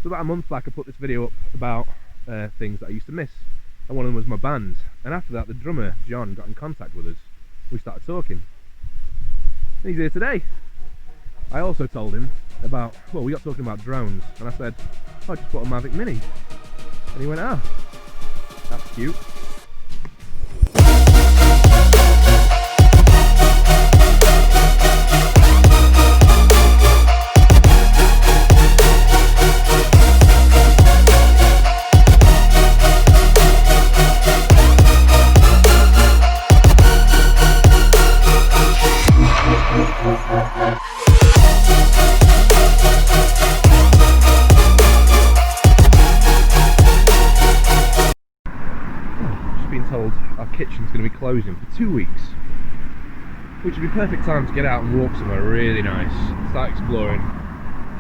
So about a month back I put this video up about things that I used to miss, and one of them was my band. And after that the drummer, John, got in contact with us. We started talking. And he's here today. I also told him about, well, we got talking about drones, and I said, oh, I just bought a Mavic Mini. And he went, ah, that's cute. Told our kitchen's going to be closing for 2 weeks, which would be perfect time to get out and walk somewhere really nice, start exploring,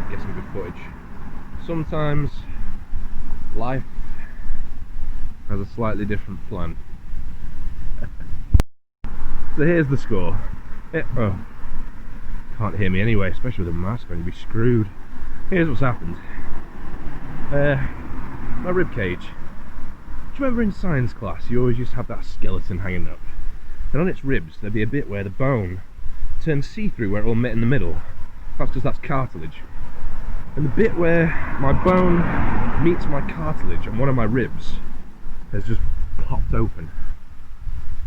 get some good footage. Sometimes life has a slightly different plan. So here's the score. Oh, can't hear me anyway, especially with a mask on, you'd be screwed. Here's what's happened. My rib cage. Do you remember in science class you always used to have that skeleton hanging up, and on its ribs there'd be a bit where the bone turns see-through where it all met in the middle? That's because that's cartilage. And the bit where my bone meets my cartilage and one of my ribs has just popped open.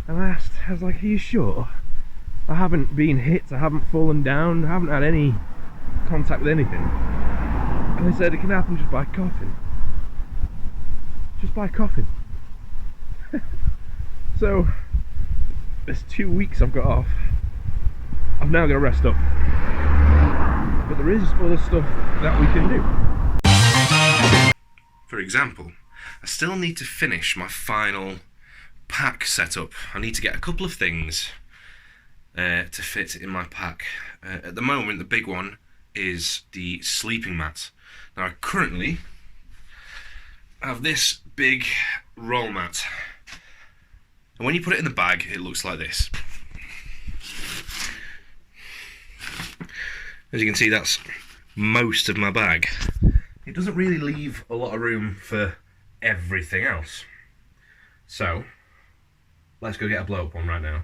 And I was like, are you sure? I haven't been hit, I haven't fallen down, I haven't had any contact with anything. And they said it can happen just by coughing. Just by coughing. So, there's 2 weeks I've got off. I'm now going to rest up. But there is other stuff that we can do. For example, I still need to finish my final pack setup. I need to get a couple of things to fit in my pack. At the moment, the big one is the sleeping mat. Now, I currently have this big roll mat. And when you put it in the bag, it looks like this. As you can see, that's most of my bag. It doesn't really leave a lot of room for everything else. So, let's go get a blow-up one right now.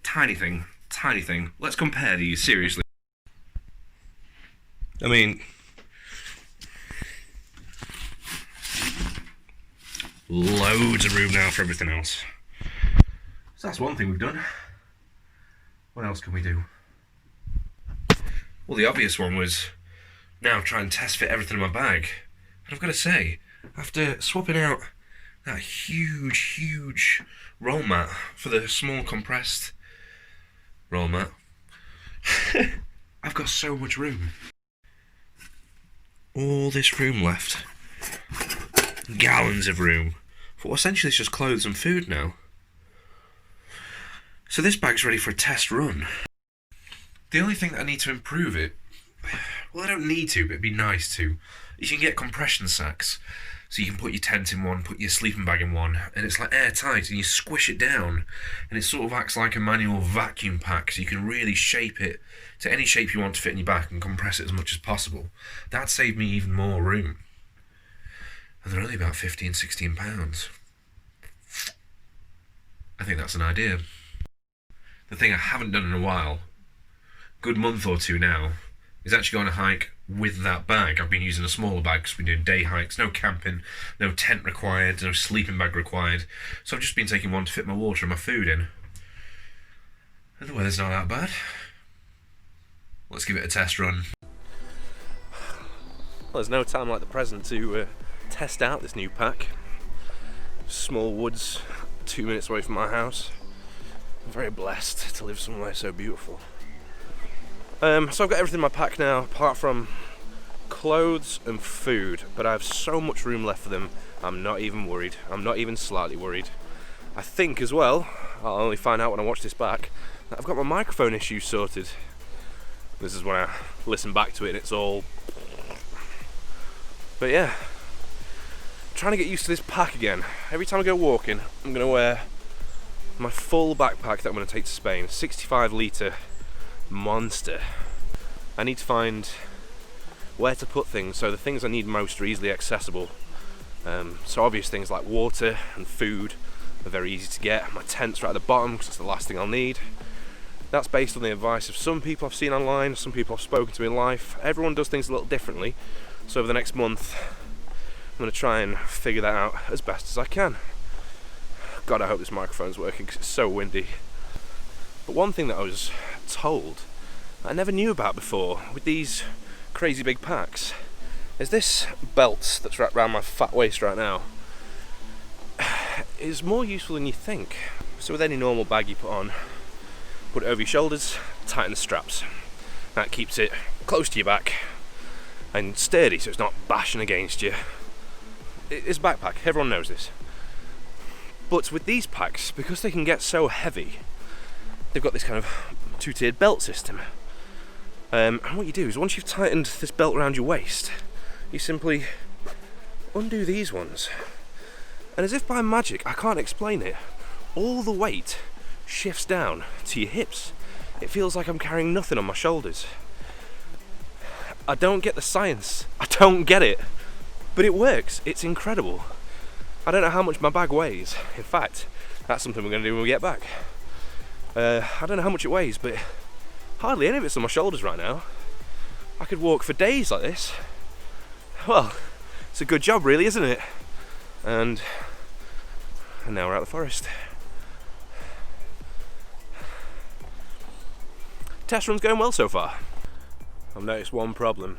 Tiny thing, tiny thing. Let's compare these, seriously. I mean, loads of room now for everything else. So that's one thing we've done. What else can we do? Well, the obvious one was now try and test fit everything in my bag. And I've got to say, after swapping out that huge roll mat for the small compressed roll mat, I've got so much room. All this room left. Gallons of room for what essentially is just clothes and food now. So this bag's ready for a test run. The only thing that I need to improve it, well, I don't need to, but it'd be nice to, is you can get compression sacks. So you can put your tent in one, put your sleeping bag in one, and it's like airtight, and you squish it down, and it sort of acts like a manual vacuum pack, so you can really shape it to any shape you want to fit in your back and compress it as much as possible. That'd save me even more room. And they're only about £15–16. I think that's an idea. The thing I haven't done in a while, good month or two now, is actually going on a hike with that bag. I've been using a smaller bag because we've been doing day hikes, no camping, no tent required, no sleeping bag required. So I've just been taking one to fit my water and my food in. And the weather's not that bad. Let's give it a test run. Well, there's no time like the present to test out this new pack. Small woods, 2 minutes away from my house. I'm very blessed to live somewhere so beautiful. So I've got everything in my pack now, apart from clothes and food, but I have so much room left for them, I'm not even worried. I'm not even slightly worried. I think as well, I'll only find out when I watch this back, that I've got my microphone issue sorted. This is when I listen back to it and it's all... But yeah, trying to get used to this pack again. Every time I go walking, I'm going to wear my full backpack that I'm going to take to Spain, 65 litre monster. I need to find where to put things, so the things I need most are easily accessible. So obvious things like water and food are very easy to get. My tent's right at the bottom because it's the last thing I'll need. That's based on the advice of some people I've seen online, some people I've spoken to in life. Everyone does things a little differently, so over the next month I'm going to try and figure that out as best as I can. God, I hope this microphone's working because it's so windy. But one thing that I was told that I never knew about before with these crazy big packs is this belt that's wrapped around my fat waist right now is more useful than you think. So with any normal bag you put on, put it over your shoulders, tighten the straps. That keeps it close to your back and sturdy so it's not bashing against you. It's a backpack, everyone knows this. But with these packs, because they can get so heavy, they've got this kind of two-tiered belt system. And what you do is once you've tightened this belt around your waist, you simply undo these ones. And as if by magic, I can't explain it, all the weight shifts down to your hips. It feels like I'm carrying nothing on my shoulders. I don't get the science. I don't get it. But it works. It's incredible. I don't know how much my bag weighs. In fact, that's something we're going to do when we get back. I don't know how much it weighs, but hardly any of it's on my shoulders right now. I could walk for days like this. Well, it's a good job really, isn't it? And now we're out of the forest. Test run's going well so far. I've noticed one problem,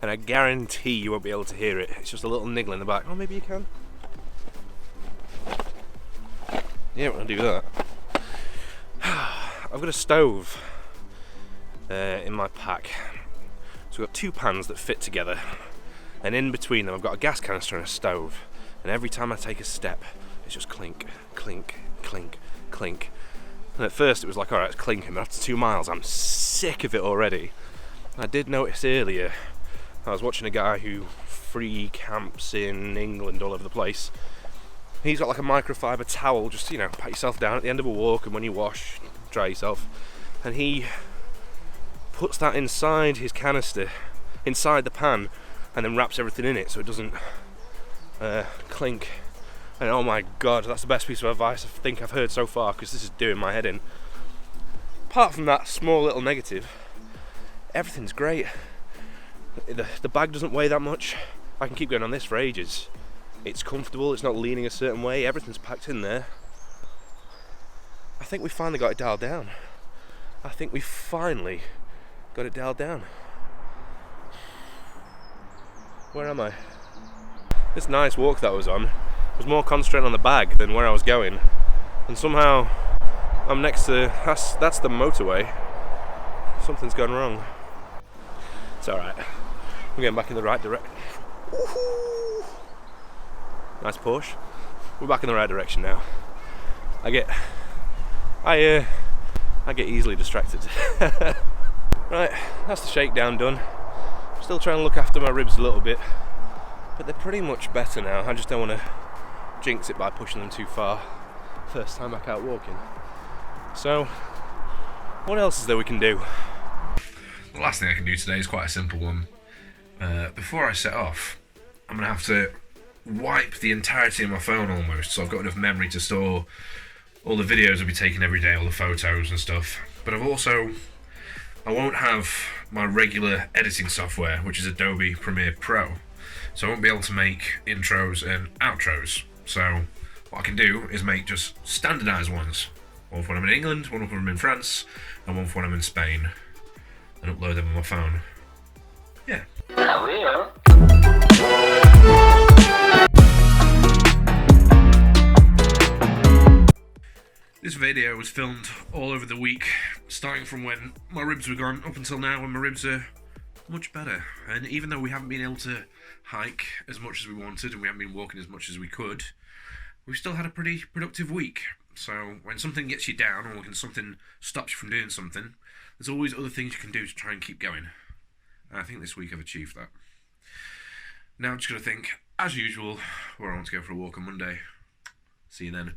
and I guarantee you won't be able to hear it. It's just a little niggle in the back. Oh, maybe you can. Yeah, we're gonna do that. I've got a stove in my pack. So we've got two pans that fit together, and in between them I've got a gas canister and a stove. And every time I take a step, it's just clink, clink, clink, clink. And at first it was like, alright, it's clinking, but after 2 miles I'm sick of it already. I did notice earlier, I was watching a guy who free camps in England all over the place. He's got like a microfiber towel, just, you know, pat yourself down at the end of a walk, and when you wash, dry yourself. And he puts that inside his canister, inside the pan, and then wraps everything in it so it doesn't clink. And oh my god, that's the best piece of advice I think I've heard so far, because this is doing my head in. Apart from that small little negative, everything's great. The bag doesn't weigh that much. I can keep going on this for ages. It's comfortable, it's not leaning a certain way, everything's packed in there. I think we finally got it dialed down. I think we finally got it dialed down. Where am I? This nice walk that I was on was more concentrated on the bag than where I was going. And somehow I'm next to, that's the motorway. Something's gone wrong. It's alright. I'm getting back in the right direction. Nice Porsche. We're back in the right direction now. I get easily distracted. Right, that's the shakedown done. Still trying to look after my ribs a little bit, but they're pretty much better now. I just don't want to jinx it by pushing them too far. First time back out walking. So, what else is there we can do? The last thing I can do today is quite a simple one. Before I set off, I'm going to have to wipe the entirety of my phone almost, so I've got enough memory to store all the videos I'll be taking every day, all the photos and stuff. But I won't have my regular editing software, which is Adobe Premiere Pro, so I won't be able to make intros and outros. So what I can do is make just standardised ones. One for when I'm in England, one for when I'm in France, and one for when I'm in Spain, and upload them on my phone. Yeah. This video was filmed all over the week, starting from when my ribs were gone up until now when my ribs are much better. And even though we haven't been able to hike as much as we wanted and we haven't been walking as much as we could, we've still had a pretty productive week. So when something gets you down or when something stops you from doing something, there's always other things you can do to try and keep going. And I think this week I've achieved that. Now I'm just going to think, as usual, where I want to go for a walk on Monday. See you then.